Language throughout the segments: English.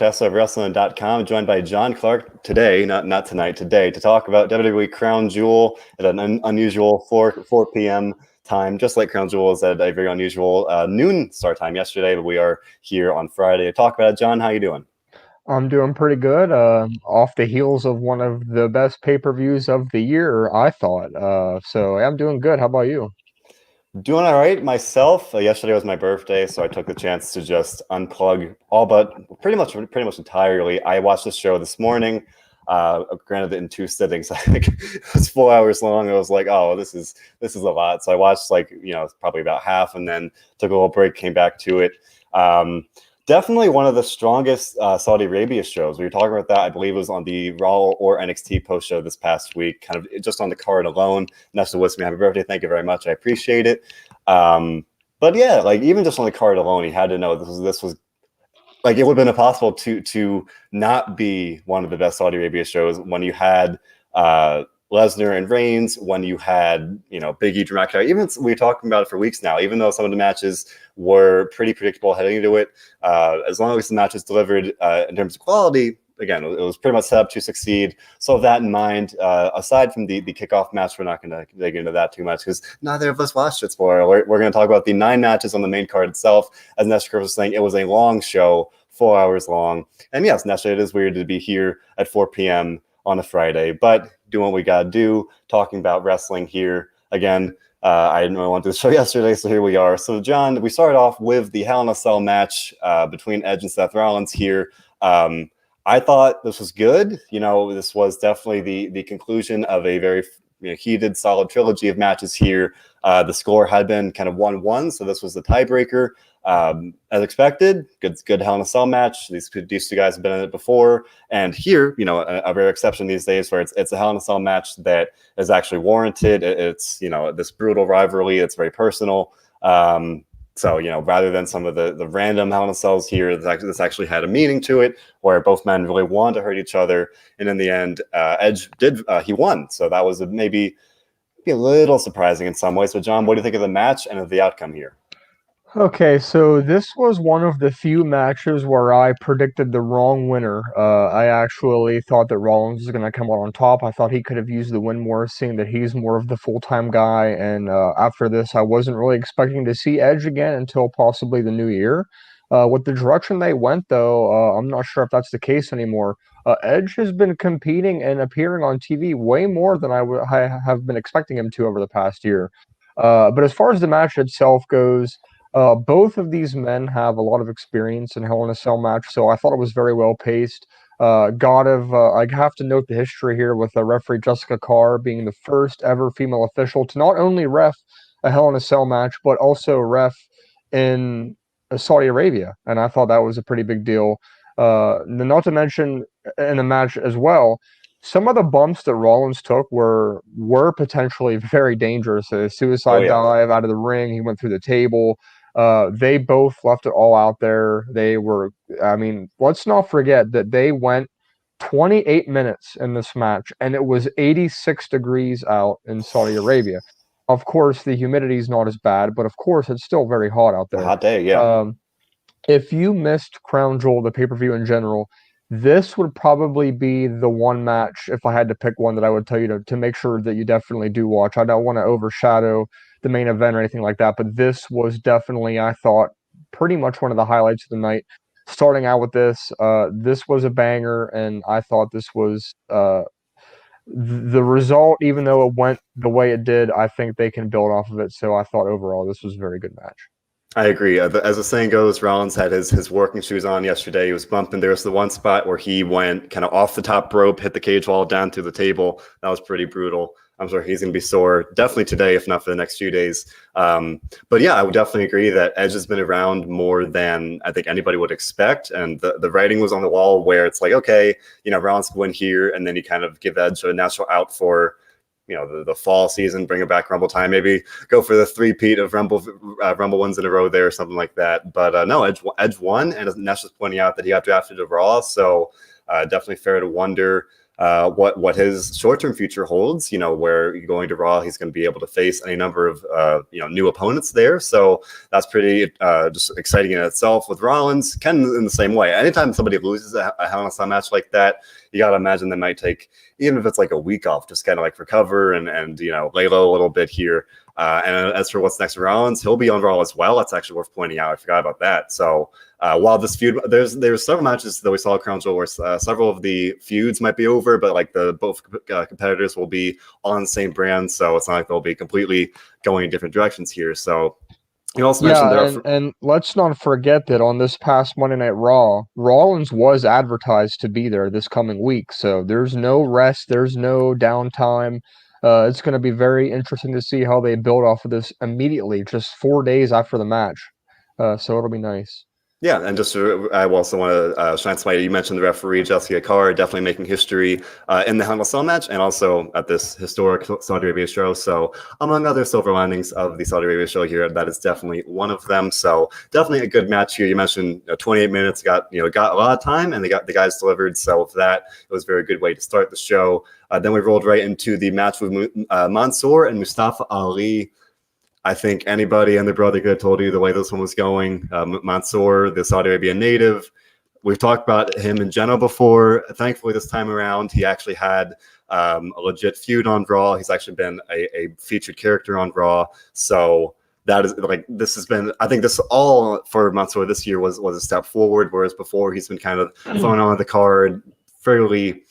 Tessier of WrestleZone.com, joined by John Clark today, not tonight, today, to talk about WWE Crown Jewel at an unusual 4 p.m. time, just like Crown Jewel is at a very unusual noon start time yesterday, but we are here on Friday to talk about it. John, how you doing? I'm doing pretty good. Off the heels of one of the best pay-per-views of the year, I thought. So I'm doing good. How about you? Doing all right myself. Yesterday was my birthday, so I took the chance to just unplug all but pretty much entirely. I watched the show this morning. Granted, in 2 sittings. I think it was 4 hours long. I was like, oh, this is a lot. So I watched probably about half, and then took a little break, came back to it. Definitely one of the strongest Saudi Arabia shows. We were talking about that. I believe it was on the Raw or NXT post show this past week, kind of just on the card alone. Nesta wished me happy birthday. Thank you very much. I appreciate it. But yeah, like even just on the card alone, you had to know this was like it would have been impossible to not be one of the best Saudi Arabia shows when you had Lesnar and Reigns, when you had, Big E, Drew McIntyre. Even we were talking about it for weeks now, even though some of the matches were pretty predictable heading into it, as long as the matches delivered in terms of quality, again, it was pretty much set up to succeed. So with that in mind, aside from the kickoff match, we're not going to dig into that too much because neither of us watched it. Spoiler alert. We're going to talk about the 9 matches on the main card itself. As Nestor was saying, it was a long show, 4 hours long. And yes, Nestor, it is weird to be here at 4 p.m. on a Friday, but doing what we got to do, talking about wrestling here. Again, I didn't really want to do the show yesterday, so here we are. So, John, we started off with the Hell in a Cell match between Edge and Seth Rollins here. I thought this was good. This was definitely the conclusion of a very heated, solid trilogy of matches here. The score had been kind of 1-1, so this was the tiebreaker. As expected, good Hell in a Cell match. These 2 guys have been in it before, and here, a rare exception these days where it's a Hell in a Cell match that is actually warranted. It's this brutal rivalry. It's very personal. So, rather than some of the random Hell in a Cells here, this actually had a meaning to it, where both men really wanted to hurt each other, and in the end, Edge he won. So that was maybe a little surprising in some ways. But John, what do you think of the match and of the outcome here? Okay, so this was one of the few matches where I predicted the wrong winner. I actually thought that Rollins was going to come out on top. I thought he could have used the win more, seeing that he's more of the full-time guy. And after this, I wasn't really expecting to see Edge again until possibly the new year. With the direction they went, though, I'm not sure if that's the case anymore. Edge has been competing and appearing on TV way more than I have been expecting him to over the past year. But as far as the match itself goes, both of these men have a lot of experience in Hell in a Cell match, so I thought it was very well paced. I have to note the history here with referee Jessica Carr being the first ever female official to not only ref a Hell in a Cell match, but also ref in Saudi Arabia, and I thought that was a pretty big deal. Not to mention in the match as well, some of the bumps that Rollins took were potentially very dangerous. A Oh suicide yeah. dive out of the ring, he went through the table. They both left it all out there. Let's not forget that they went 28 minutes in this match, and it was 86 degrees out in Saudi Arabia. Of course, the humidity is not as bad, but of course, it's still very hot out A there. hot day, yeah. If you missed Crown Jewel, the pay-per-view in general, this would probably be the one match, if I had to pick one, that I would tell you to make sure that you definitely do watch. I don't want to overshadow the main event or anything like that, but this was definitely, I thought, pretty much one of the highlights of the night. Starting out with this was a banger, and I thought this was the result, even though it went the way it did, I think they can build off of it. So I thought overall this was a very good match. I agree. As the saying goes, Rollins had his working shoes on yesterday. He was bumping. There was the one spot where he went kind of off the top rope, hit the cage wall down through the table. That was pretty brutal. I'm sure he's going to be sore definitely today, if not for the next few days. But yeah, I would definitely agree that Edge has been around more than I think anybody would expect. And the writing was on the wall where it's like, okay, Rollins can win here, and then you kind of give Edge a natural out for the fall season, bring it back Rumble time, maybe go for the three-peat of Rumble wins in a row there or something like that. But no, Edge won, and Nash was pointing out that he got drafted to Raw, so definitely fair to wonder what his short-term future holds. Where you're going to Raw, he's going to be able to face any number of new opponents there. So that's pretty just exciting in itself. With Rollins, Ken in the same way. Anytime somebody loses a Hell in a Cell match like that, you got to imagine they might take, even if it's like a week off, just kind of like recover and lay low a little bit here. And as for what's next for Rollins, he'll be on Raw as well. That's actually worth pointing out. I forgot about that. So while this feud, there's several matches that we saw at Crown Jewel where several of the feuds might be over, but like both competitors will be on the same brand. So it's not like they'll be completely going in different directions here. So you also mentioned and let's not forget that on this past Monday Night Raw, Rollins was advertised to be there this coming week. So there's no rest, there's no downtime. It's going to be very interesting to see how they build off of this immediately, just 4 days after the match. So it'll be nice. Yeah, and just I also want to shine some light. You mentioned the referee, Jessica Carr, definitely making history in the Hell in a Cell match and also at this historic Saudi Arabia show. So among other silver linings of the Saudi Arabia show here, that is definitely one of them. So definitely a good match here. You mentioned 28 minutes, got a lot of time, and the guys delivered. So with that, it was a very good way to start the show. Then we rolled right into the match with Mansour and Mustafa Ali. I think anybody and their brother could have told you the way this one was going. Mansour, the Saudi Arabian native, we've talked about him in general before. Thankfully, this time around, he actually had a legit feud on Raw. He's actually been a featured character on Raw. So that is this has been, I think this all for Mansour this year was a step forward, whereas before he's been kind of thrown on the card fairly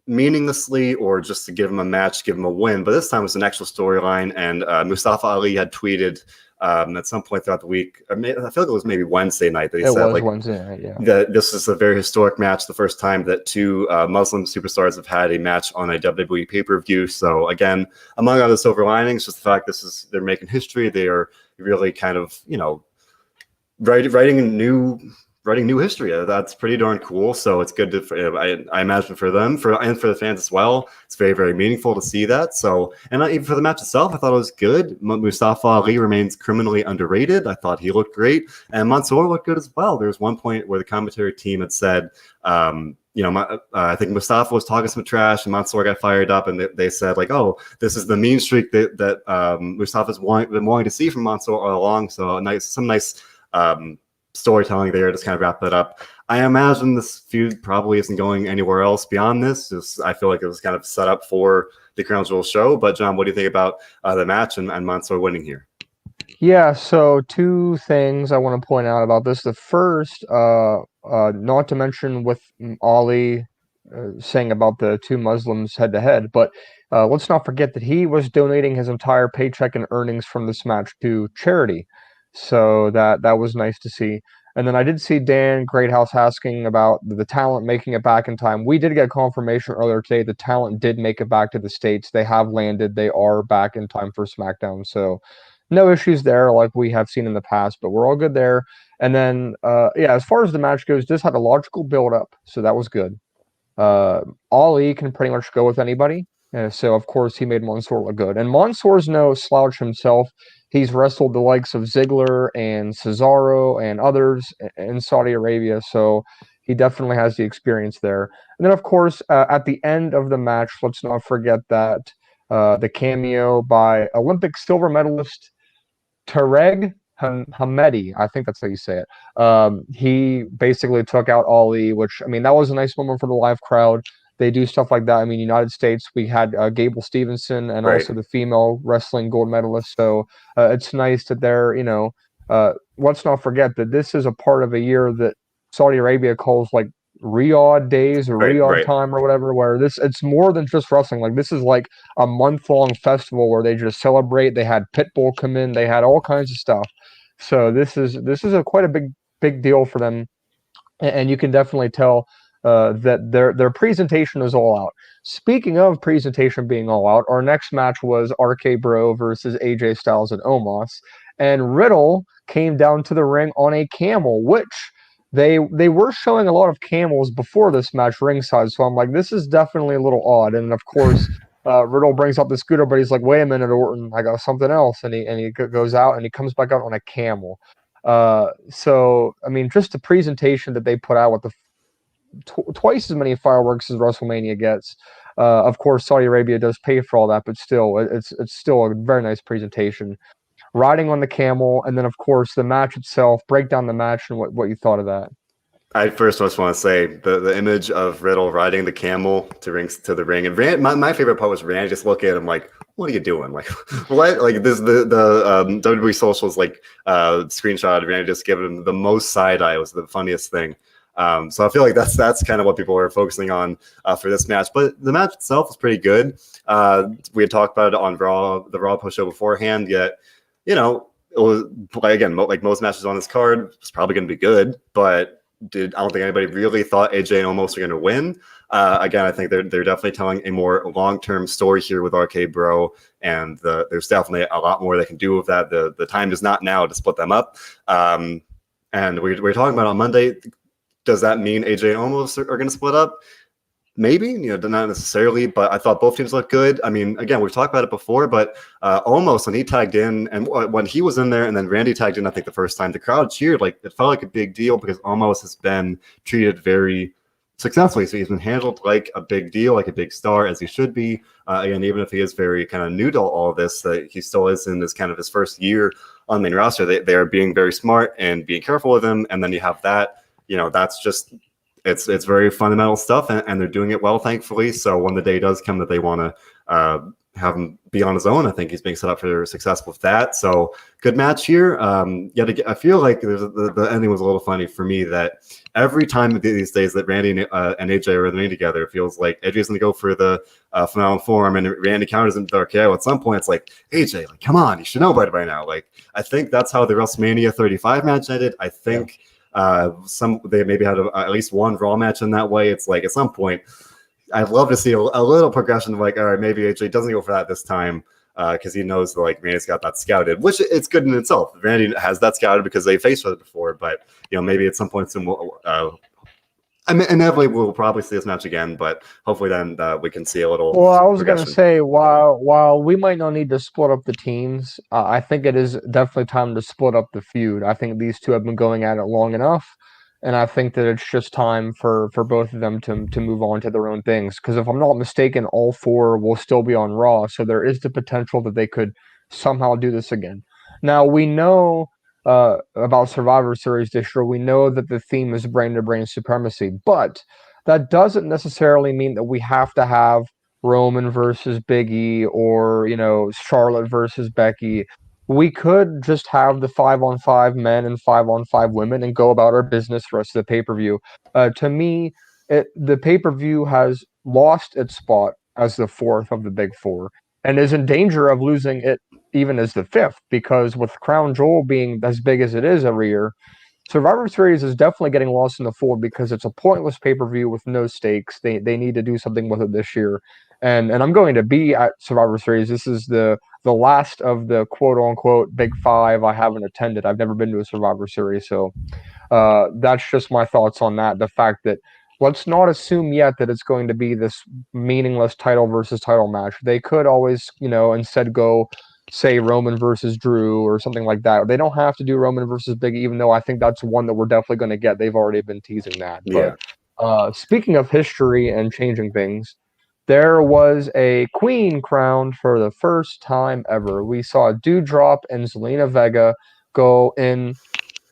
meaninglessly or just to give him a match, give him a win. But this time it was an actual storyline, and Mustafa Ali had tweeted at some point throughout the week, I feel like it was maybe Wednesday night, that he said Wednesday night, yeah, that this is a very historic match, the first time that two Muslim superstars have had a match on a WWE pay-per-view. So again, among other silver linings, just the fact they're making history. They are really kind of writing new history. That's pretty darn cool. So it's good to, I imagine for them, and for the fans as well, it's very, very meaningful to see that. So, and even for the match itself, I thought it was good. Mustafa Ali remains criminally underrated. I thought he looked great, and Mansour looked good as well. There was one point where the commentary team had said, I think Mustafa was talking some trash, and Mansour got fired up, and they said like, "Oh, this is the mean streak that Mustafa's been wanting to see from Mansour all along." So some nice storytelling there, just kind of wrap that up. I imagine this feud probably isn't going anywhere else beyond this. I feel like it was kind of set up for the Crown Jewel show. But John, what do you think about the match and Mansour winning here? Yeah, so two things I want to point out about this. The first, not to mention with Ali saying about the two Muslims head to head, but let's not forget that he was donating his entire paycheck and earnings from this match to charity. So that was nice to see. And then I did see Dan Greathouse asking about the talent making it back in time. We did get confirmation earlier today the talent did make it back to the States. They have landed. They are back in time for SmackDown. So no issues there like we have seen in the past, but we're all good there. And then, as far as the match goes, this had a logical build-up, so that was good. Ali can pretty much go with anybody. So, of course, he made Mansour look good. And Mansour's no slouch himself. He's wrestled the likes of Ziggler and Cesaro and others in Saudi Arabia, so he definitely has the experience there. And then, of course, at the end of the match, let's not forget that the cameo by Olympic silver medalist Tarek Hamedi, I think that's how you say it. He basically took out Ali, which, I mean, that was a nice moment for the live crowd. They do stuff like that. I mean, United States, we had Gable Stevenson and Right. also the female wrestling gold medalist. So it's nice that they're, let's not forget that this is a part of a year that Saudi Arabia calls like Riyadh days or Riyadh time or whatever, where it's more than just wrestling. Like this is like a month-long festival where they just celebrate. They had Pitbull come in. They had all kinds of stuff. So this is quite a big deal for them, and you can definitely tell that their presentation is all out. Speaking of presentation being all out, our next match was RK Bro versus AJ Styles and Omos, and Riddle came down to the ring on a camel, which they were showing a lot of camels before this match ringside. So I'm like, this is definitely a little odd. And of course, Riddle brings up the scooter, but he's like, wait a minute, Orton, I got something else. And he goes out and he comes back out on a camel. So I mean, just the presentation that they put out with twice as many fireworks as WrestleMania gets. Of course, Saudi Arabia does pay for all that, but still, it's still a very nice presentation. Riding on the camel, and then of course the match itself. Break down the match and what you thought of that. I first just want to say the image of Riddle riding the camel to the ring, and my favorite part was Randy just looking at him like, "What are you doing? Like, what? Like this the WWE socials like screenshot of Randy just giving him the most side eye was the funniest thing. So I feel like that's kind of what people were focusing on for this match. But the match itself was pretty good. We had talked about it on the Raw post show beforehand. Yet, you know, it was again like most matches on this card, it's probably going to be good, but I don't think anybody really thought AJ and Omos were going to win. Again, I think they're definitely telling a more long-term story here with RK Bro, and there's definitely a lot more they can do with that. The time is not now to split them up. And we were talking about on Monday, does that mean AJ and Omos are going to split up? Maybe, not necessarily, but I thought both teams looked good. I mean, again, we've talked about it before, but almost when he tagged in and when he was in there and then Randy tagged in, I think the first time, the crowd cheered. Like, it felt like a big deal because Omos has been treated very successfully. So he's been handled like a big deal, like a big star, as he should be. Again, even if he is very kind of new to all of this, he still is in this kind of his first year on the main roster. They are being very smart and being careful with him. And then you have that, that's just... It's very fundamental stuff, and they're doing it well, thankfully. So when the day does come that they want to have him be on his own, I think he's being set up for success with that. So good match here. I feel like the ending was a little funny for me that every time these days that Randy and AJ are in the ring together, it feels like AJ's going to go for the phenomenal form, and Randy counters him to RKO. At some point, it's like, AJ, like, come on, you should know better by now. Like, I think that's how the WrestleMania 35 match ended. I think... they maybe had at least one Raw match in that way. It's like at some point, I'd love to see a little progression of like, all right, maybe AJ doesn't go for that this time because he knows that like Randy's got that scouted, which it's good in itself. Randy has that scouted because they faced each other before, but maybe at some point soon inevitably we'll probably see this match again, but hopefully then we can see a little. Well, I was going to say, while we might not need to split up the teams, I think it is definitely time to split up the feud. I think these two have been going at it long enough, and I think that it's just time for both of them to move on to their own things. Because if I'm not mistaken, all four will still be on Raw, so there is the potential that they could somehow do this again. Now, we know about Survivor Series this year. We know that the theme is brain-to-brain supremacy, but that doesn't necessarily mean that we have to have Roman versus Big E or, Charlotte versus Becky. We could just have the 5-on-5 men and 5-on-5 women and go about our business the rest of the pay-per-view. To me, the pay-per-view has lost its spot as the fourth of the big four and is in danger of losing it even as the fifth, because with Crown Jewel being as big as it is every year, Survivor Series is definitely getting lost in the fold because it's a pointless pay-per-view with no stakes. They need to do something with it this year. And I'm going to be at Survivor Series. This is the last of the quote-unquote Big Five I haven't attended. I've never been to a Survivor Series, so that's just my thoughts on that. The fact that let's not assume yet that it's going to be this meaningless title versus title match. They could always, instead go say Roman versus Drew or something like that. They don't have to do Roman versus Big E, even though I think that's one that we're definitely going to get. They've already been teasing that. Yeah. But speaking of history and changing things, there was a queen crowned for the first time ever. We saw Doudrop and Zelina Vega go in.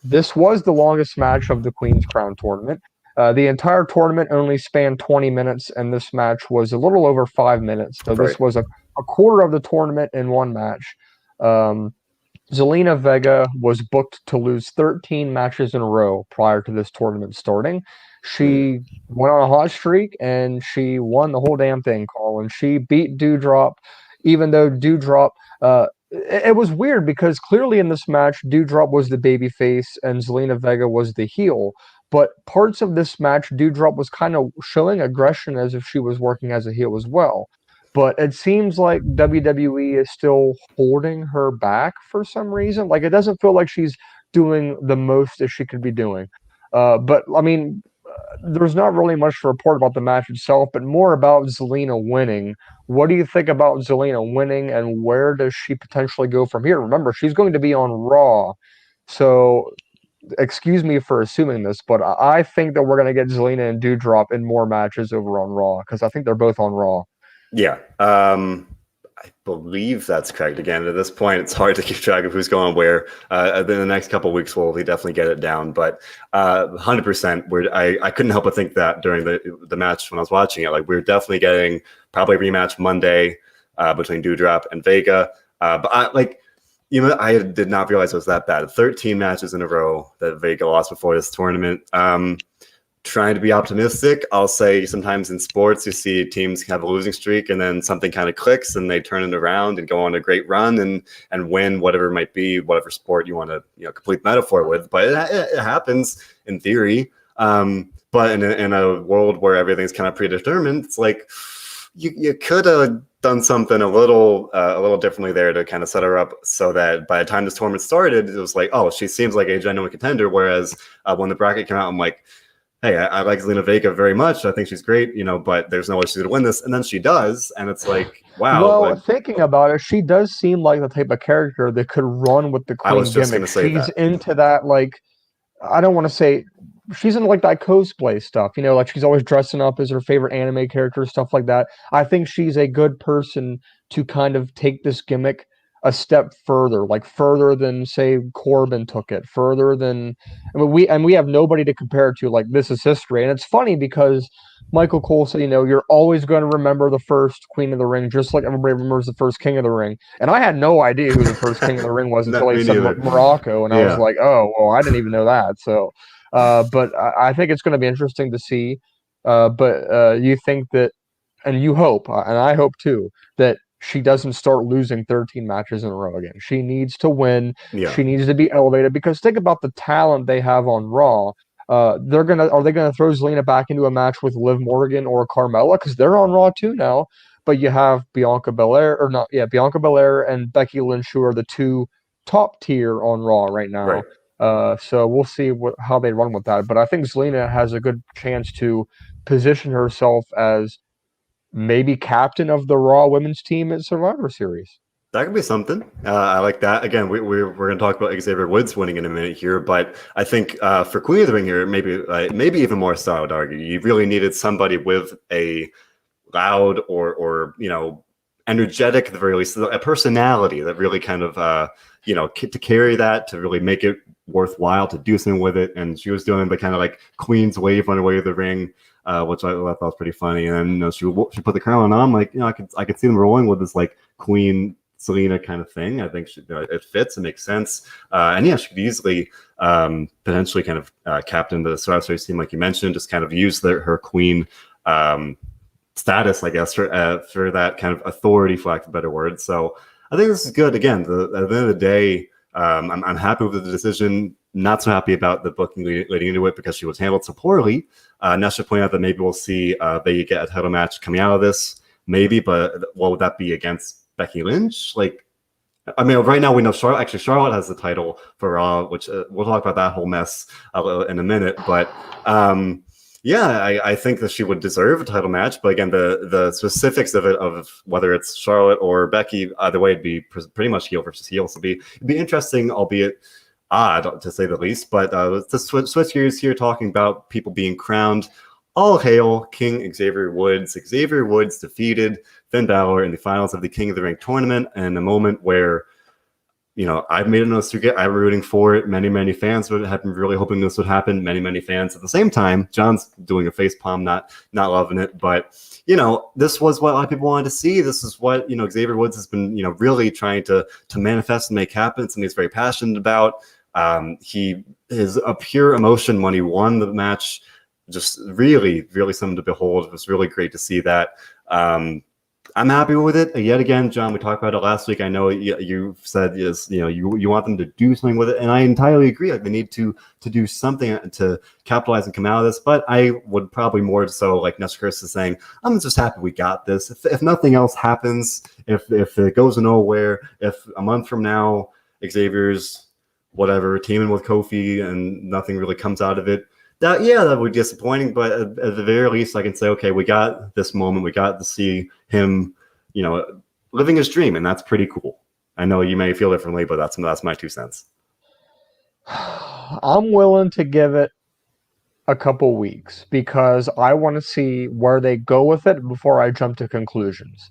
This was the longest match of the Queen's Crown tournament. The entire tournament only spanned 20 minutes, and this match was a little over 5 minutes. So this was a quarter of the tournament in one match. Zelina Vega was booked to lose 13 matches in a row prior to this tournament starting. She went on a hot streak, and she won the whole damn thing, Colin. She beat Doudrop, even though Doudrop... it was weird because clearly in this match, Doudrop was the babyface and Zelina Vega was the heel. But parts of this match, Doudrop was kind of showing aggression as if she was working as a heel as well. But it seems like WWE is still holding her back for some reason. Like, it doesn't feel like she's doing the most that she could be doing. But, I mean, there's not really much to report about the match itself, but more about Zelina winning. What do you think about Zelina winning, and where does she potentially go from here? Remember, she's going to be on Raw. So excuse me for assuming this, but I think that we're gonna get Zelina and Doudrop in more matches over on Raw because I think they're both on Raw. Yeah. I believe that's correct. Again, at this point, it's hard to keep track of who's going where. In the next couple of weeks, we'll definitely get it down. But 100%, I couldn't help but think that during the match when I was watching it, like we're definitely getting probably a rematch Monday between Doudrop and Vega. But I did not realize it was that bad. 13 matches in a row that Vega lost before this tournament. Trying to be optimistic, I'll say sometimes in sports you see teams have a losing streak and then something kind of clicks and they turn it around and go on a great run and win whatever it might be, whatever sport you want to complete metaphor with. But it happens in theory. But in a world where everything's kind of predetermined, it's like you could have done something a little differently there to kind of set her up so that by the time this tournament started, it was like, oh, she seems like a genuine contender. Whereas when the bracket came out, I'm like, hey, I like Zelina Vega very much. I think she's great, but there's no way she's going to win this. And then she does. And it's like, wow. Well, thinking about it, she does seem like the type of character that could run with the Queen gimmick. She's into that, like, I don't want to say, she's into like that cosplay stuff, like she's always dressing up as her favorite anime character, stuff like that. I think she's a good person to kind of take this gimmick a step further, like further than say Corbin took it, further than we have nobody to compare it to. Like this is history, and it's funny because Michael Cole said, you're always going to remember the first Queen of the Ring, just like everybody remembers the first King of the Ring. And I had no idea who the first King of the Ring was until he said Morocco, and I was like, oh, well, I didn't even know that. So, but I think it's going to be interesting to see. But you think that, and you hope, and I hope too, that she doesn't start losing 13 matches in a row again. She needs to win. Yeah. She needs to be elevated because think about the talent they have on Raw. Are they gonna throw Zelina back into a match with Liv Morgan or Carmella because they're on Raw too now? But you have Bianca Belair and Becky Lynch, who are the two top tier on Raw right now. Right. So we'll see how they run with that. But I think Zelina has a good chance to position herself as maybe captain of the Raw women's team at Survivor Series. That could be something. I like that. Again, we're going to talk about Xavier Woods winning in a minute here, but I think for Queen of the Ring here, maybe even more so, I would argue, you really needed somebody with a loud or energetic, at the very least, a personality that really kind of to carry that, to really make it worthwhile, to do something with it. And she was doing the kind of like Queen's wave on her way to the ring. Which I thought was pretty funny, and then she put the crown on. Like I could see them rolling with this like Queen Zelina kind of thing. I think it fits, it makes sense, and yeah, she could easily potentially kind of captain the Survivor Series team, like you mentioned, just kind of use her Queen status, I guess, for that kind of authority, for lack of a better word. So I think this is good. Again, at the end of the day, I'm happy with the decision. Not so happy about the booking leading into it because she was handled so poorly. Nesha pointed out that maybe we'll see they get a title match coming out of this, maybe, but what would that be against Becky Lynch? Like, I mean, right now we know Charlotte has the title for Raw, which we'll talk about that whole mess in a minute. But yeah, I think that she would deserve a title match. But again, the specifics of it, of whether it's Charlotte or Becky, either way, it'd be pretty much heel versus heel. So it'd be interesting, albeit odd to say the least. But let's switch gears here, talking about people being crowned. All hail King Xavier Woods. Xavier Woods defeated Finn Balor in the finals of the King of the Ring tournament, in a moment where, I've made a note to get. I'm rooting for it. Many fans have been really hoping this would happen. Many fans. At the same time, John's doing a face palm, not loving it. But this was what a lot of people wanted to see. This is what Xavier Woods has been really trying to manifest and make happen. Something he's very passionate about. He is a pure emotion when he won the match. Just really something to behold. It was really great to see that. I'm happy with it. Yet again, John, we talked about it last week. I know you said you want them to do something with it, and I entirely agree. Like, they need to do something to capitalize and come out of this. But I would probably more so, like Nestor Chris is saying, I'm just happy we got this. If nothing else happens, if it goes nowhere, if a month from now Xavier's teaming with Kofi and nothing really comes out of it, that would be disappointing. But at the very least, I can say, okay, we got this moment. We got to see him, living his dream, and that's pretty cool. I know you may feel differently, but that's my 2 cents. I'm willing to give it a couple weeks because I want to see where they go with it before I jump to conclusions.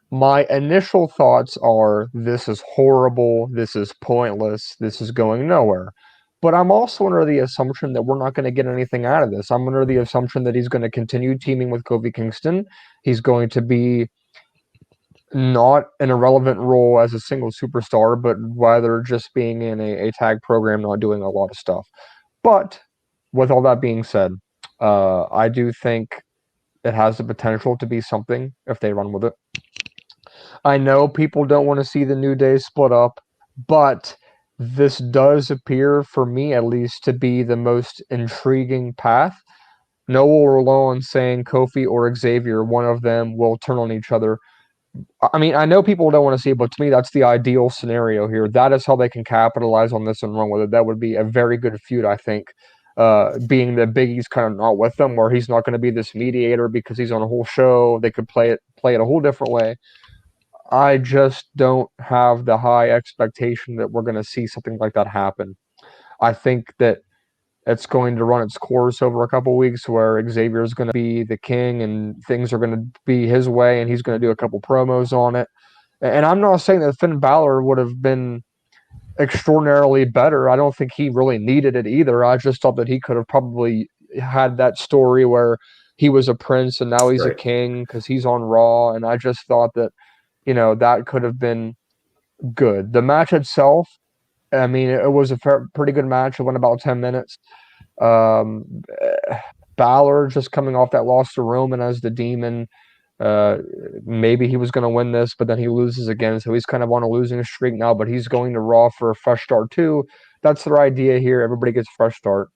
My initial thoughts are this is horrible, this is pointless, this is going nowhere. But I'm also under the assumption that we're not going to get anything out of this. I'm under the assumption that he's going to continue teaming with Kofi Kingston. He's going to be not an irrelevant role as a single superstar, but rather just being in a tag program, not doing a lot of stuff. But with all that being said, I do think it has the potential to be something if they run with it. I know people don't want to see the New Day split up, but this does appear, for me at least, to be the most intriguing path. No will rely on saying Kofi or Xavier, one of them will turn on each other. I mean, I know people don't want to see it, but to me, that's the ideal scenario here. That is how they can capitalize on this and run with it. That would be a very good feud, I think. Being that Big E's kind of not with them, where he's not going to be this mediator because he's on a whole show. They could play it a whole different way. I just don't have the high expectation that we're going to see something like that happen. I think that it's going to run its course over a couple weeks where Xavier is going to be the king and things are going to be his way and he's going to do a couple promos on it. And I'm not saying that Finn Balor would have been extraordinarily better. I don't think he really needed it either. I just thought that he could have probably had that story where he was a prince and now he's a king because he's on Raw. And I just thought that, that could have been good. The match itself, I mean, it was a pretty good match. It went about 10 minutes. Um, Balor just coming off that loss to Roman as the Demon. Maybe he was going to win this, but then he loses again. So he's kind of on a losing streak now, but he's going to Raw for a fresh start too. That's their idea here. Everybody gets a fresh start.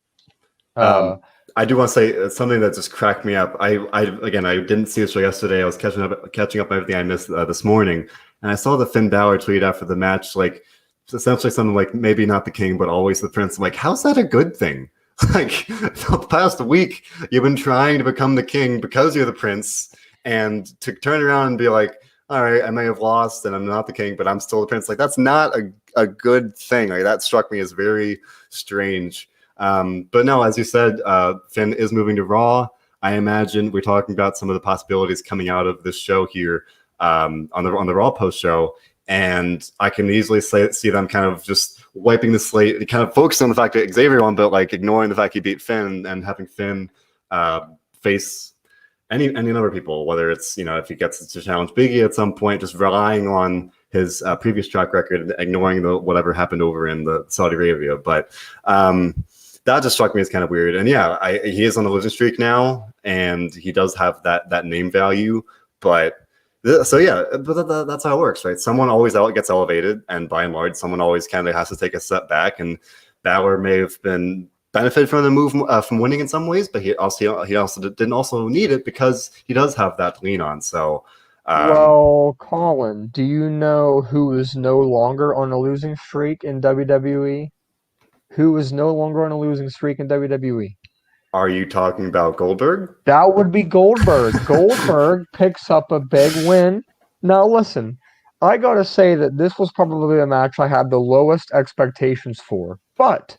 I do want to say something that just cracked me up. I didn't see this show yesterday. I was catching up on everything I missed this morning, and I saw the Finn Balor tweet after the match, like essentially something like maybe not the king, but always the prince. I'm like, how's that a good thing? Like the past week, you've been trying to become the king because you're the prince, and to turn around and be like, all right, I may have lost and I'm not the king, but I'm still the prince. Like that's not a good thing. Like that struck me as very strange. But no, as you said, Finn is moving to Raw. I imagine we're talking about some of the possibilities coming out of this show here on the Raw post show, and I can easily see them kind of just wiping the slate, kind of focusing on the fact that Xavier won, but like ignoring the fact he beat Finn and having Finn face any number of people, whether it's if he gets to challenge Big E at some point, just relying on his previous track record and ignoring whatever happened over in the Saudi Arabia, but. That just struck me as kind of weird. And yeah, he is on a losing streak now, and he does have that name value. But that's how it works, right? Someone always gets elevated, and by and large, someone always kind of has to take a step back. And Balor may have been benefited from the move from winning in some ways, but he also didn't also need it because he does have that to lean on. So. Well, Colin, do you know who is no longer on a losing streak in WWE? Who is no longer on a losing streak in WWE? Are you talking about Goldberg? That would be Goldberg. Goldberg picks up a big win. Now, listen, I got to say that this was probably a match I had the lowest expectations for. But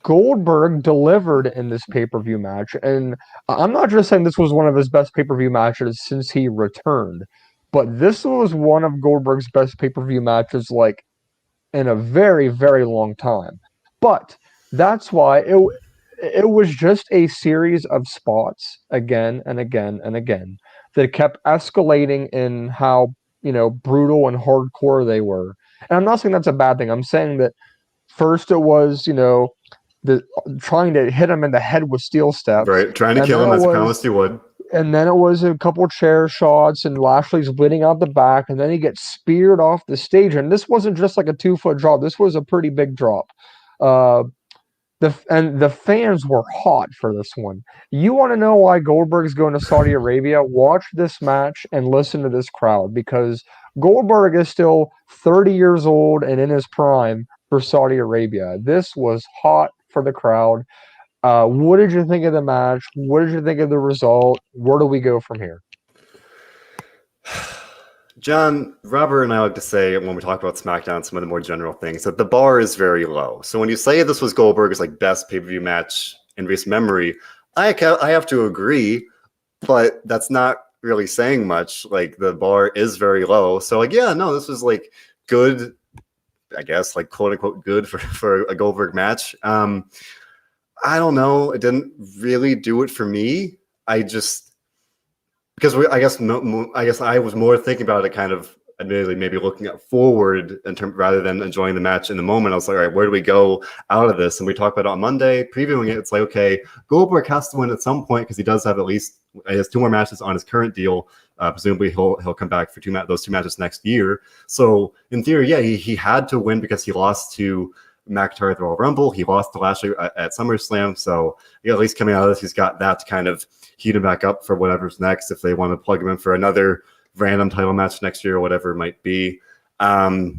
Goldberg delivered in this pay-per-view match. And I'm not just saying this was one of his best pay-per-view matches since he returned. But this was one of Goldberg's best pay-per-view matches, like, in a very, very long time. But that's why it was just a series of spots again and again and again that kept escalating in how brutal and hardcore they were. And I'm not saying that's a bad thing. I'm saying that first it was the trying to hit him in the head with steel steps, right? Trying to kill him as he promised he would. And then it was a couple chair shots, and Lashley's bleeding out the back, and then he gets speared off the stage. And this wasn't just like a 2-foot drop; this was a pretty big drop. The fans were hot for this one. You want to know why Goldberg's going to Saudi Arabia? Watch this match and listen to this crowd, because Goldberg is still 30 years old and in his prime for Saudi Arabia. This was hot for the crowd. What did you think of the match? What did you think of the result? Where do we go from here? John, Robert and I like to say when we talk about SmackDown, some of the more general things, that the bar is very low. So when you say this was Goldberg's like best pay-per-view match in recent memory, I have to agree, but that's not really saying much. Like the bar is very low. So like, yeah, no, this was like good, I guess, like quote unquote good for a Goldberg match. I don't know. It didn't really do it for me. I just because I guess I was more thinking about it kind of admittedly maybe looking at forward in term rather than enjoying the match in the moment. I was like, all right, where do we go out of this? And we talked about it on Monday, previewing it. It's like, okay, Goldberg has to win at some point because he does have at least he has 2 more matches on his current deal. Presumably he'll come back for those 2 matches next year. So in theory, yeah, he had to win because he lost to McIntyre at the Royal Rumble. He lost to Lashley at SummerSlam. So yeah, at least coming out of this, he's got that to kind of heat him back up for whatever's next if they want to plug him in for another random title match next year or whatever it might be. I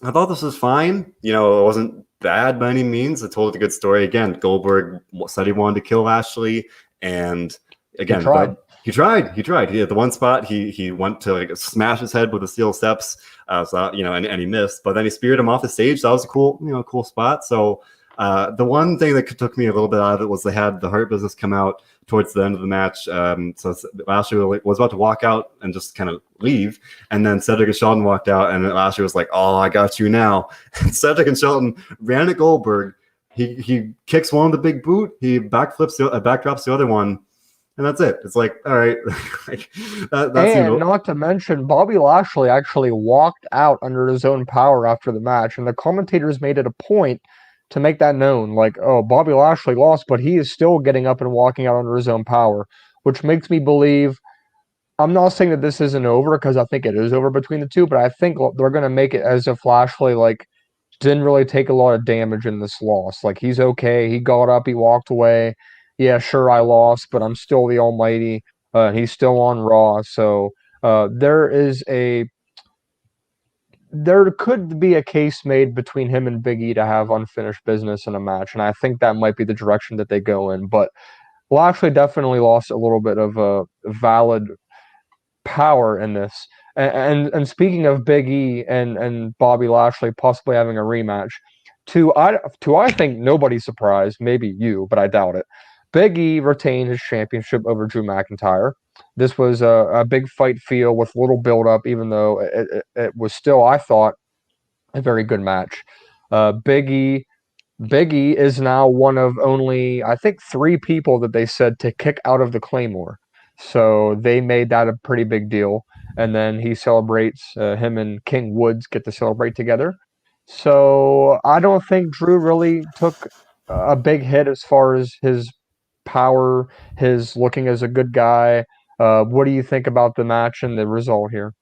thought this was fine. You know, it wasn't bad by any means. It told a good story. Again, Goldberg said he wanted to kill Lashley, and again, he tried. He had the one spot. He went to like smash his head with the steel steps. So you know, and he missed. But then he speared him off the stage. That was a cool spot. So the one thing that took me a little bit out of it was they had the Hurt Business come out towards the end of the match. So Lashley was about to walk out and just kind of leave, and then Cedric and Shelton walked out, and Lashley was like, "Oh, I got you now." And Cedric and Shelton ran at Goldberg. He kicks one of the big boot. He backdrops the other one. And that's it. It's like, all right. Like, and not to mention, Bobby Lashley actually walked out under his own power after the match, and the commentators made it a point to make that known. Like, oh, Bobby Lashley lost, but he is still getting up and walking out under his own power, which makes me believe. I'm not saying that this isn't over because I think it is over between the two, but I think they're going to make it as if Lashley like didn't really take a lot of damage in this loss. Like he's okay. He got up. He walked away. Yeah, sure, I lost, but I'm still the Almighty. He's still on Raw, so there could be a case made between him and Big E to have unfinished business in a match, and I think that might be the direction that they go in. But Lashley definitely lost a little bit of a valid power in this. And speaking of Big E and Bobby Lashley possibly having a rematch, I think nobody's surprised, maybe you, but I doubt it. Big E retained his championship over Drew McIntyre. This was a big fight feel with little build up, even though it was still, I thought, a very good match. Big E Big E is now one of only, I think, 3 people that they said to kick out of the Claymore. So they made that a pretty big deal. And then he celebrates, him and King Woods get to celebrate together. So I don't think Drew really took a big hit as far as his power, his looking as a good guy. What do you think about the match and the result here?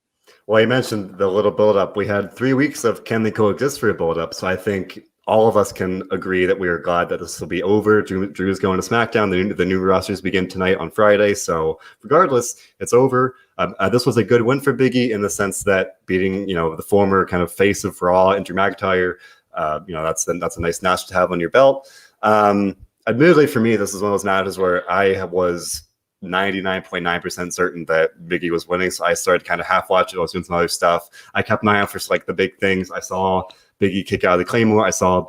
Well, you mentioned the little build-up. We had 3 weeks of can they coexist for a build-up. So I think all of us can agree that we are glad that this will be over. Drew's going to SmackDown. The new rosters begin tonight on Friday. So regardless, it's over. This was a good win for Big E in the sense that beating, the former kind of face of Raw and Drew McIntyre, that's a nice notch to have on your belt. Admittedly, for me, this is one of those matches where I was 99.9% certain that Big E was winning. So I started kind of half watching. I was doing some other stuff. I kept my eye out for like the big things. I saw Big E kick out of the Claymore. I saw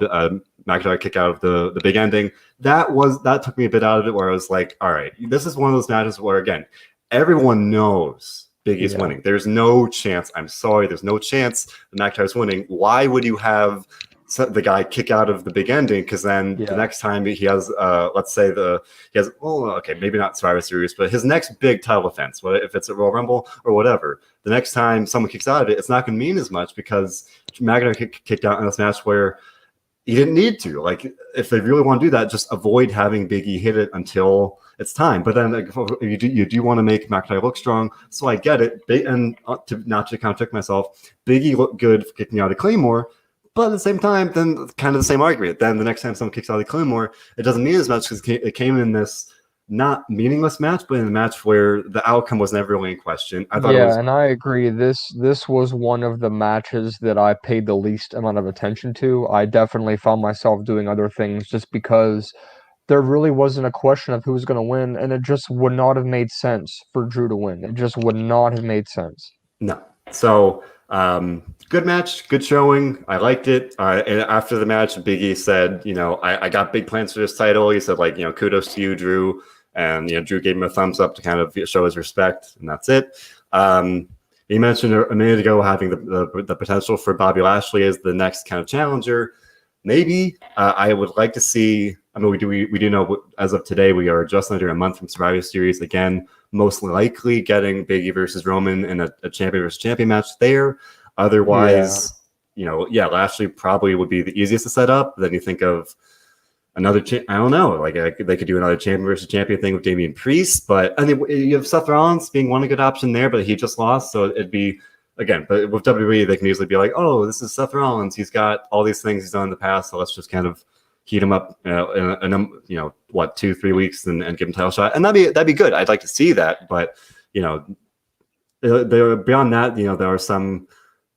McIntyre kick out of the big ending. That took me a bit out of it where I was like, all right, this is one of those matches where, again, everyone knows Big E's winning. There's no chance. I'm sorry. There's no chance that McIntyre's winning. Why would you have the guy kick out of the big ending? Because then the next time he has, let's say maybe not Survivor Series, but his next big title defense, if it's a Royal Rumble or whatever, the next time someone kicks out of it, it's not going to mean as much because McIntyre kicked out in this match where he didn't need to. Like, if they really want to do that, just avoid having Big E hit it until it's time. But then you do want to make McIntyre look strong, so I get it. And not to contradict myself, Big E looked good for kicking out of Claymore. But at the same time, then kind of the same argument. Then the next time someone kicks out of the Claymore, it doesn't mean as much because it came in this not meaningless match, but in a match where the outcome was never really in question. And I agree. This was one of the matches that I paid the least amount of attention to. I definitely found myself doing other things just because there really wasn't a question of who was going to win, and it just would not have made sense for Drew to win. It just would not have made sense. No. So, good match, good showing. I liked it. And after the match, Big E said, I got big plans for this title. He said, like, kudos to you, Drew. And, Drew gave him a thumbs up to kind of show his respect, and that's it. He mentioned a minute ago having the potential for Bobby Lashley as the next kind of challenger. Maybe I would like to see. I mean, we do know as of today we are just under a month from Survivor Series. Again, most likely getting Big E versus Roman in a champion versus champion match there. Otherwise, Lashley probably would be the easiest to set up. Then you think of another. I don't know. Like they could do another champion versus champion thing with Damian Priest, but I think you have Seth Rollins being one good option there, but he just lost, so it'd be. Again, but with WWE, they can easily be like, "Oh, this is Seth Rollins. He's got all these things he's done in the past, so let's just kind of heat him up, in 2-3 weeks and give him a title shot." And that'd be good. I'd like to see that, but beyond that, there are some.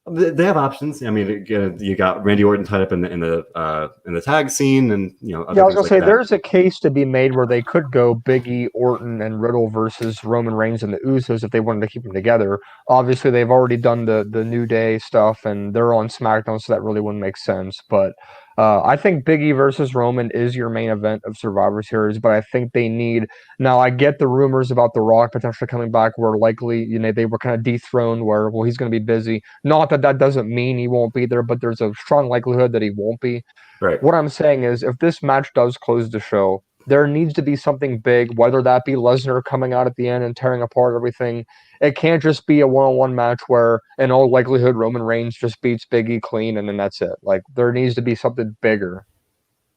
They have options. I mean, you got Randy Orton tied up in the tag scene, and I was gonna say there's a case to be made where they could go Big E, Orton, and Riddle versus Roman Reigns and the Usos if they wanted to keep them together. Obviously, they've already done the New Day stuff, and they're on SmackDown, so that really wouldn't make sense. But I think Big E versus Roman is your main event of Survivor Series, but I think they need. Now, I get the rumors about The Rock potentially coming back, where likely they were kind of dethroned, where he's going to be busy. Not that doesn't mean he won't be there, but there's a strong likelihood that he won't be. Right. What I'm saying is, if this match does close the show, there needs to be something big, whether that be Lesnar coming out at the end and tearing apart everything. It can't just be a one-on-one match where, in all likelihood, Roman Reigns just beats Big E clean and then that's it. Like, there needs to be something bigger.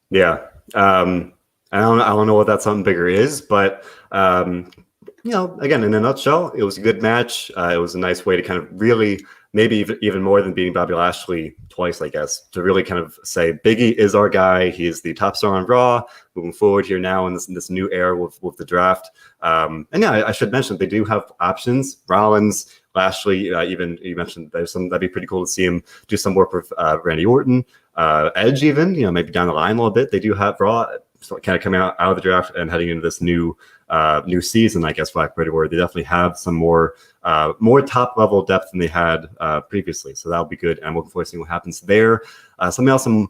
Yeah. I don't know what that something bigger is, but again, in a nutshell, it was a good match. It was a nice way to kind of really, maybe even more than beating Bobby Lashley twice, I guess, to really kind of say Big E is our guy. He is the top star on Raw moving forward here now in this new era with the draft. And I should mention they do have options. Rollins, Lashley, even you mentioned that'd be pretty cool to see him do some work with Randy Orton, Edge, even maybe down the line a little bit. They do have Raw kind of coming out of the draft and heading into this new season, I guess, for where they definitely have some more top level depth than they had previously. So that'll be good. And I'm looking forward to seeing what happens there. Something else I'm,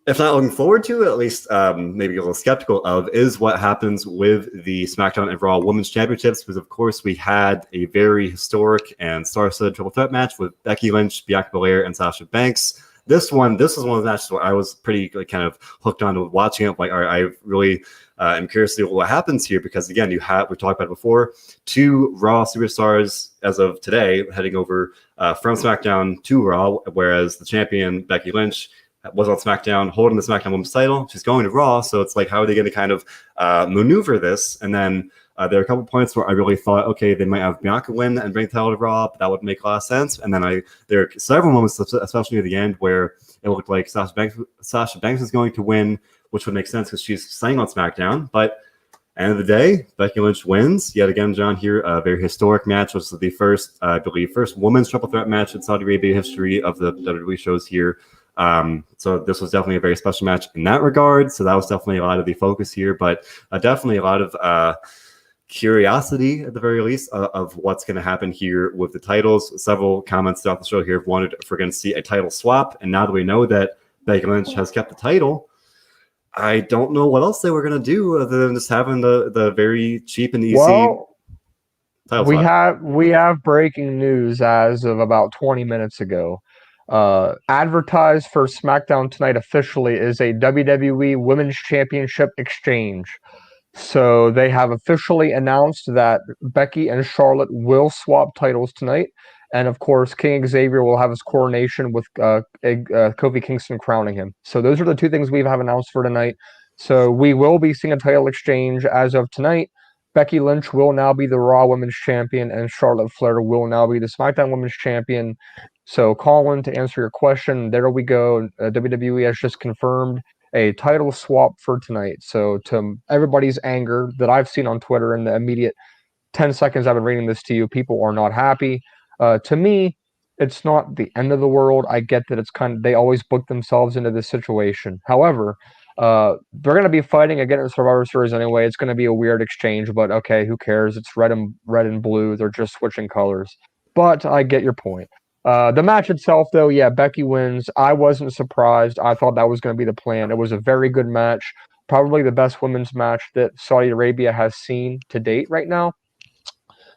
if not looking forward to, at least maybe a little skeptical of, is what happens with the SmackDown and Raw Women's Championships. Because, of course, we had a very historic and star-studded triple threat match with Becky Lynch, Bianca Belair, and Sasha Banks. This was one of the matches where I was pretty kind of hooked on to watching it. Like, I really am curious to see what happens here, because again, we talked about it before, 2 Raw superstars as of today heading over from SmackDown to Raw, whereas the champion Becky Lynch was on SmackDown holding the SmackDown Women's title. She's going to Raw, so it's like, how are they going to kind of maneuver this? And then there are a couple points where I really thought, okay, they might have Bianca win and bring the title to Raw, but that would make a lot of sense. And then there are several moments, especially near the end, where it looked like Sasha Banks is going to win, which would make sense because she's staying on SmackDown. But end of the day, Becky Lynch wins yet again, John. Here, a very historic match, which is the first, I believe, first women's triple threat match in Saudi Arabia history of the WWE shows here. So this was definitely a very special match in that regard. So that was definitely a lot of the focus here, but definitely a lot of curiosity at the very least of what's going to happen here with the titles. Several comments throughout the show here have wondered if we're going to see a title swap. And now that we know that Becky Lynch has kept the title, I don't know what else they were going to do other than just having the very cheap and easy title swap. We have breaking news as of about 20 minutes ago. Advertised for SmackDown tonight officially is a WWE Women's Championship exchange. So they have officially announced that Becky and Charlotte will swap titles tonight. And of course, King Xavier will have his coronation with Kofi Kingston crowning him. So those are the 2 things we have announced for tonight. So we will be seeing a title exchange as of tonight. Becky Lynch will now be the Raw Women's Champion, and Charlotte Flair will now be the SmackDown Women's Champion. So, Colin, to answer your question, there we go. WWE has just confirmed a title swap for tonight. So, to everybody's anger that I've seen on Twitter in the immediate 10 seconds I've been reading this to you, people are not happy. To me, it's not the end of the world. I get that it's they always book themselves into this situation. However, they're going to be fighting again in Survivor Series anyway. It's going to be a weird exchange, but okay, who cares? It's red and blue. They're just switching colors. but I get your point. The match itself, though, yeah, Becky wins. I wasn't surprised. I thought that was going to be the plan. It was a very good match. Probably the best women's match that Saudi Arabia has seen to date right now.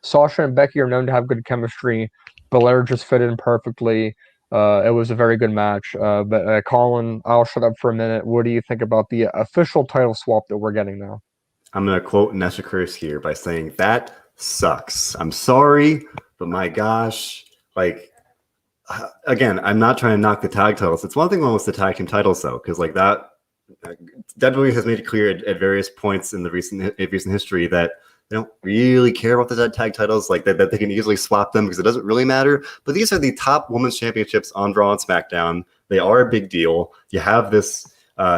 Sasha and Becky are known to have good chemistry. Belair just fit in perfectly. It was a very good match. But Colin, I'll shut up for a minute. What do you think about the official title swap that we're getting now? I'm going to quote Nesha Chris here by saying, that sucks. I'm sorry, but my gosh, like, again, I'm not trying to knock the tag titles. It's one thing almost the tag team titles, though, because like that, WWE has made it clear at various points in the recent history that they don't really care about the tag titles, like that they can easily swap them because it doesn't really matter. But these are the top women's championships on Raw and SmackDown. They are a big deal. You have this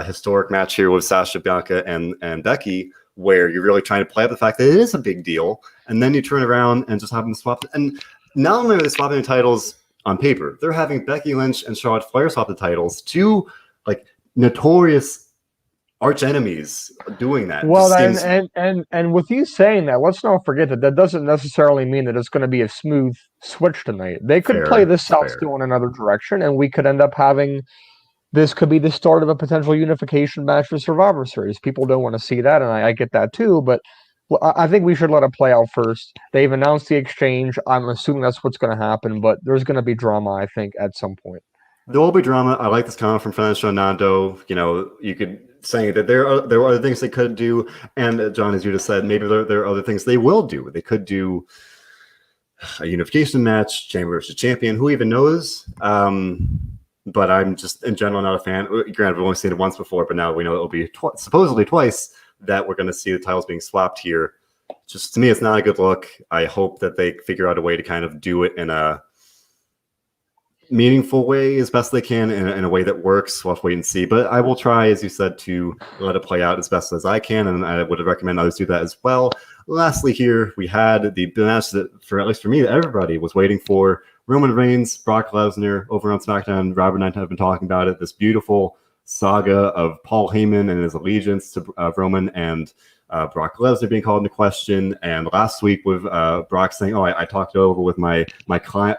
historic match here with Sasha, Bianca, and Becky, where you're really trying to play up the fact that it is a big deal, and then you turn around and just have them swap. And not only are they swapping the titles on paper, they're having Becky Lynch and Charlotte Flair swap the titles, two like notorious arch enemies doing that. Well, and with you saying that, let's not forget that doesn't necessarily mean that it's going to be a smooth switch tonight. They could play this out still in another direction, and we could end up having this could be the start of a potential unification match for Survivor Series. People don't want to see that, and I get that too, but I think we should let it play out first. They've announced the exchange. I'm assuming that's what's going to happen, but there's going to be drama, I think, at some point. There will be drama. I like this comment from Fernando Nando. You know, you could say that there are other things they could do, and John, as you just said, maybe there are other things they will do. They could do a unification match, champion versus champion. Who even knows? But I'm just, in general, not a fan. Granted, we've only seen it once before, but now we know it will be supposedly twice that we're going to see the titles being swapped here. Just to me, it's not a good look. I hope that they figure out a way to kind of do it in a meaningful way as best they can, in a way that works. We'll have to wait and see. But I will try, as you said, to let it play out as best as I can, and I would recommend others do that as well. Lastly, here we had the match that, at least for me, that everybody was waiting for. Roman Reigns, Brock Lesnar over on SmackDown. Robert and I have been talking about it. This beautiful saga of Paul Heyman and his allegiance to Roman and Brock Lesnar being called into question. And last week with Brock saying, "Oh, I talked it over with my client,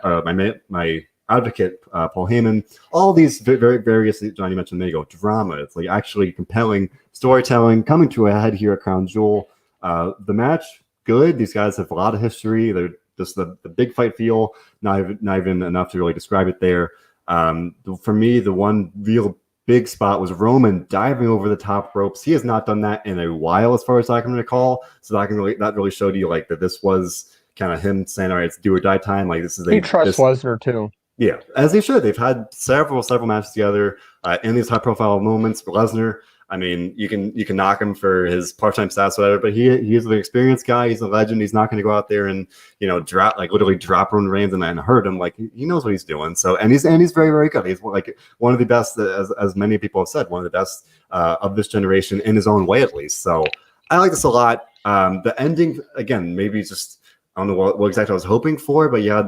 my advocate, Paul Heyman." All these very various, John, you mentioned a minute ago, drama. It's like actually compelling storytelling coming to a head here at Crown Jewel. The match, good. These guys have a lot of history. They're just the big fight feel, not even enough to really describe it there. For me, the one real big spot was Roman diving over the top ropes. He has not done that in a while, as far as I can recall. So that really showed you like that this was kind of him saying, "All right, it's do or die time." Like this is he trusts Lesnar too. Yeah, as they should. They've had several matches together in these high profile moments. For Lesnar, I mean, you can knock him for his part-time stats, whatever, but he is an experienced guy. He's a legend. He's not going to go out there and literally drop Roman Reigns and hurt him. Like he knows what he's doing. So and he's very, very good. He's like one of the best, as many people have said, one of the best of this generation in his own way, at least. So I like this a lot. The ending, again, maybe just I don't know what exactly I was hoping for, but yeah,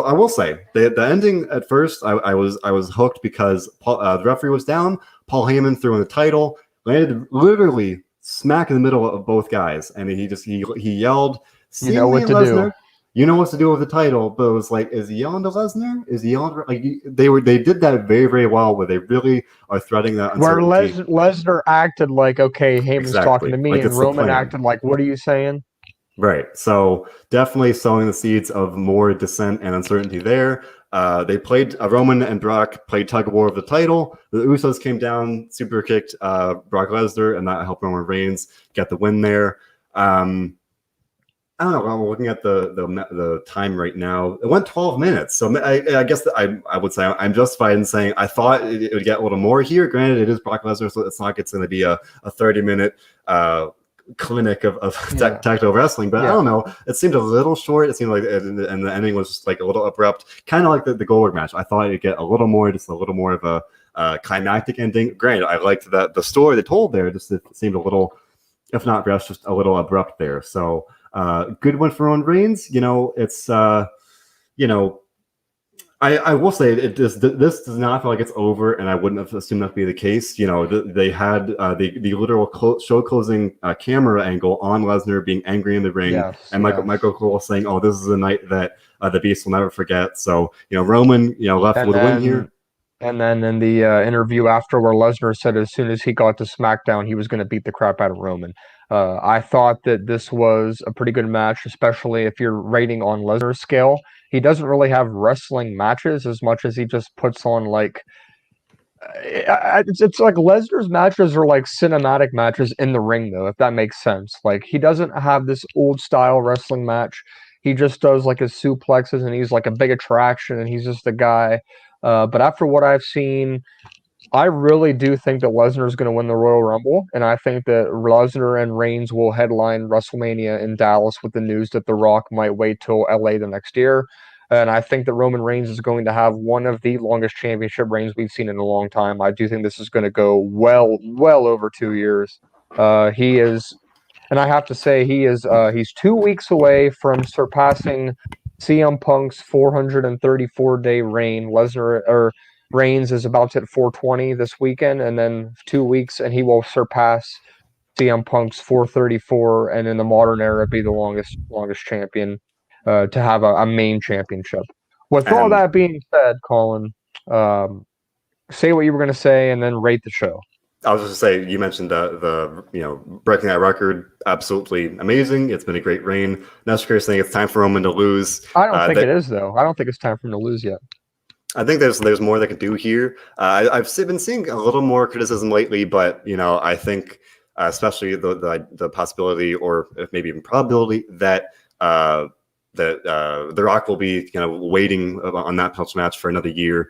I will say the ending at first I was hooked because the referee was down. Paul Heyman threw in the title, landed literally smack in the middle of both guys, and he yelled, "You know what to Lesnar, do. You know what to do with the title." But it was like, is he yelling to Lesnar? Is he yelling like they did that very, very well, where they really are threading that uncertainty. Where Lesnar acted like, "Okay, Heyman's talking to me," like and Roman acted like, "What are you saying?" Right. So definitely sowing the seeds of more dissent and uncertainty there. They played Roman and Brock played tug of war of the title. The Usos came down, super kicked Brock Lesnar, and that helped Roman Reigns get the win there. I don't know. I'm looking at the time right now. It went 12 minutes. So I guess I would say I'm justified in saying I thought it would get a little more here. Granted, it is Brock Lesnar, so it's not like it's going to be a 30-minute clinic of tactical wrestling, but I don't know. It seemed a little short. It seemed like, and the ending was just like a little abrupt, kind of like the Goldberg match. I thought it'd get a little more of a climactic ending. Granted, I liked that the story they told there. Just it seemed a little, if not rushed, just a little abrupt there. So good one for Roman Reigns. It's I I will say this does not feel like it's over, and I wouldn't have assumed that to be the case. You know, they had the literal show closing camera angle on Lesnar being angry in the ring, Yes, and yes. Michael Cole saying, "Oh, this is a night that the Beast will never forget." So you know, Roman, you know, left And with a win then here. and then in the interview after, where Lesnar said as soon as he got to SmackDown, he was going to beat the crap out of Roman. I thought that this was a pretty good match, especially if you're rating on Lesnar's scale. He doesn't really have wrestling matches as much as he just puts on like it's like Lesnar's matches are like cinematic matches in the ring, though, if that makes sense. Like he doesn't have this old style wrestling match. He just does like his suplexes, and he's like a big attraction, and he's just a guy. But after what I've seen, I really do think that Lesnar is going to win the Royal Rumble, and I think that Lesnar and Reigns will headline WrestleMania in Dallas with the news that The Rock might wait till LA the next year. And I think that Roman Reigns is going to have one of the longest championship reigns we've seen in a long time. I do think this is going to go well over 2 years. He is, and I have to say, he's 2 weeks away from surpassing CM Punk's 434-day reign. Lesnar or Reigns is about to hit 420 this weekend, and then 2 weeks, and he will surpass CM Punk's 434, and in the modern era, be the longest champion to have a main championship. With all And that being said, Colin, um, say what you were going to say, and then rate the show. I was just gonna say, you mentioned the you know, breaking that record, absolutely amazing. It's been a great reign. Now, curious saying it's time for Roman to lose. I don't think it is, though. I don't think it's time for him to lose yet. I think there's more they can do here. I've been seeing a little more criticism lately, but you know, I think especially the possibility, or maybe even probability, that The Rock will be kind of waiting on that potential match for another year.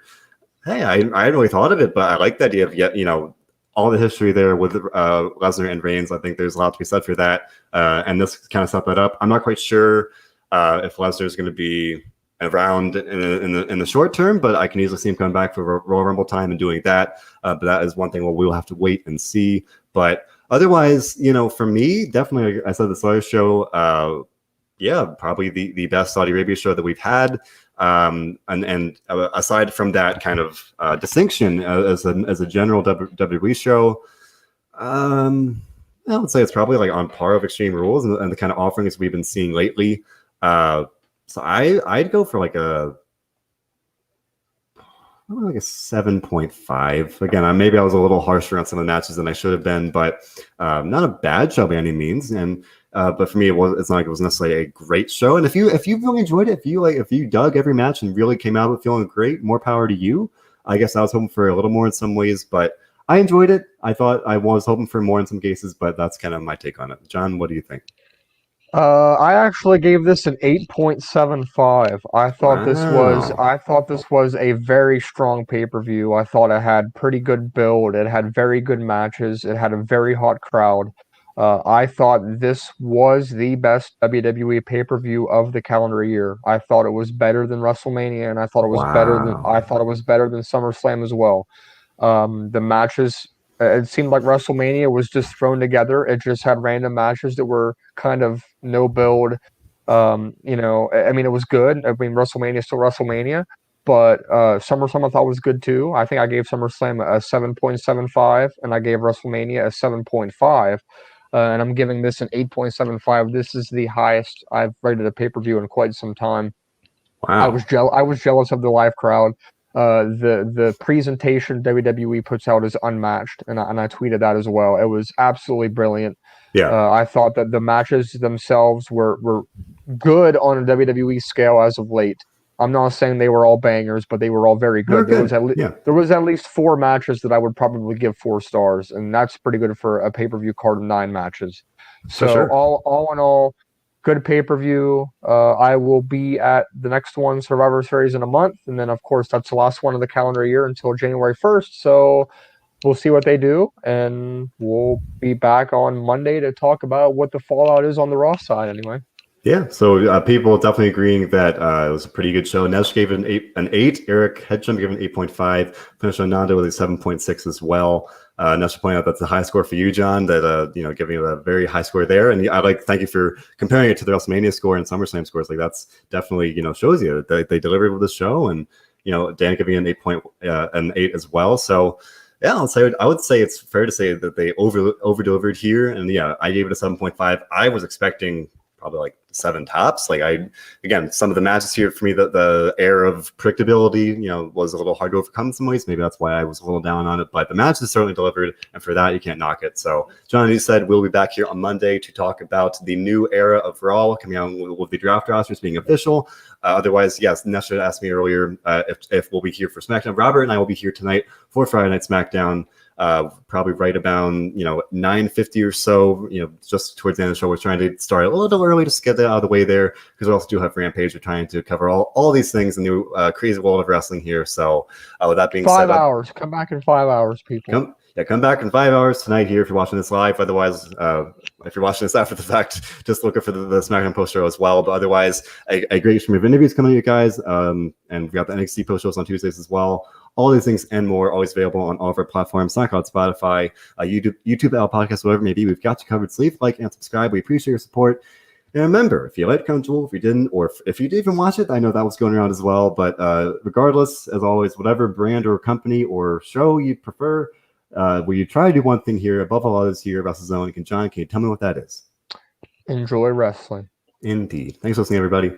Hey, I hadn't really thought of it, but I like the idea of, yet, you know, all the history there with Lesnar and Reigns. I think there's a lot to be said for that, and this kind of set that up. I'm not quite sure if Lesnar is going to be around in the short term, but I can easily see him coming back for Royal Rumble time and doing that. But that is one thing where we'll have to wait and see. But otherwise, you know, for me, definitely, I said this last show, yeah, probably the best Saudi Arabia show that we've had. And aside from that kind of distinction as a general WWE show, I would say it's probably like on par with Extreme Rules and the kind of offerings we've been seeing lately. So I'd go for like a 7.5. Again, maybe I was a little harsher on some of the matches than I should have been, but not a bad show by any means. And but for me, it's not like it was necessarily a great show. And if you really enjoyed it, if you dug every match and really came out of it feeling great, more power to you. I guess I was hoping for a little more in some ways, but I enjoyed it. I thought I was hoping for more in some cases, but that's kind of my take on it. John, what do you think? I actually gave this an 8.75. Wow. I thought this was a very strong pay-per-view. I thought it had pretty good build. It had very good matches. It had a very hot crowd. I thought this was the best WWE pay-per-view of the calendar year. I thought it was better than WrestleMania, and I Wow. thought it was better than SummerSlam as well. The matches, it seemed like WrestleMania was just thrown together. It just had random matches that were kind of no build. I mean, it was good. I mean, WrestleMania is still WrestleMania, but SummerSlam I thought was good too. I think I gave SummerSlam a 7.75, and I gave WrestleMania a 7.5. And I'm giving this an 8.75. This is the highest I've rated a pay-per-view in quite some time. Wow. I was jealous of the live crowd. The presentation WWE puts out is unmatched, and I tweeted that as well. It was absolutely brilliant. Yeah. I thought that the matches themselves were good on a WWE scale as of late. I'm not saying they were all bangers, but they were all very They're good. good. Yeah, There was at least 4 matches that I would probably give 4 stars, and that's pretty good for a pay-per-view card of 9 matches. for So sure. all in all, good pay-per-view. I will be at the next one, Survivor Series, in a month, and then of course that's the last one of the calendar year until January 1st. So we'll see what they do, and we'll be back on Monday to talk about what the fallout is on the Raw side. Anyway, Yeah, so people definitely agreeing that it was a pretty good show. Nesh gave it an eight. Eric Hedgeham gave it an 8.5. Finished on Nando with a 7.6 as well. Nesh pointed out that's a high score for you, John. That giving it a very high score there. And I thank you for comparing it to the WrestleMania score and SummerSlam scores. Like that's definitely shows you that they delivered with the show, and Dan giving an 8 as well. So yeah, I would say it's fair to say that they over delivered here, and yeah, I gave it a 7.5. I was expecting probably like 7 tops. Again, some of the matches here for me, the air of predictability, was a little hard to overcome in some ways. Maybe that's why I was a little down on it, but the matches certainly delivered, and for that, you can't knock it. So, John, as you said, we'll be back here on Monday to talk about the new era of Raw coming out with the draft rosters being official. Otherwise, yes, Nesha asked me earlier if we'll be here for SmackDown. Robert and I will be here tonight for Friday Night SmackDown. Probably right about 9:50 or so, just towards the end of the show. We're trying to start a little early to get that out of the way there, because we also do have Rampage. We're trying to cover all these things in the crazy world of wrestling here. So with that being said, 5 hours. Come back in 5 hours, people. Come back in 5 hours tonight here if you're watching this live. Otherwise, if you're watching this after the fact, just look for the SmackDown post show as well. But otherwise, a great stream of interviews coming to you guys, and we got the NXT post shows on Tuesdays as well. All these things and more always available on all of our platforms: SoundCloud, Spotify, YouTube, Apple Podcasts, whatever it may be. We've got you covered. So leave, like, and subscribe. We appreciate your support. And remember, if you liked Crown Jewel, if you didn't, or if you did even watch it, I know that was going around as well. But regardless, as always, whatever brand or company or show you prefer, we try to do one thing here above all others here at WrestleZone. John, can you tell me what that is? Enjoy wrestling. Indeed. Thanks for listening, everybody.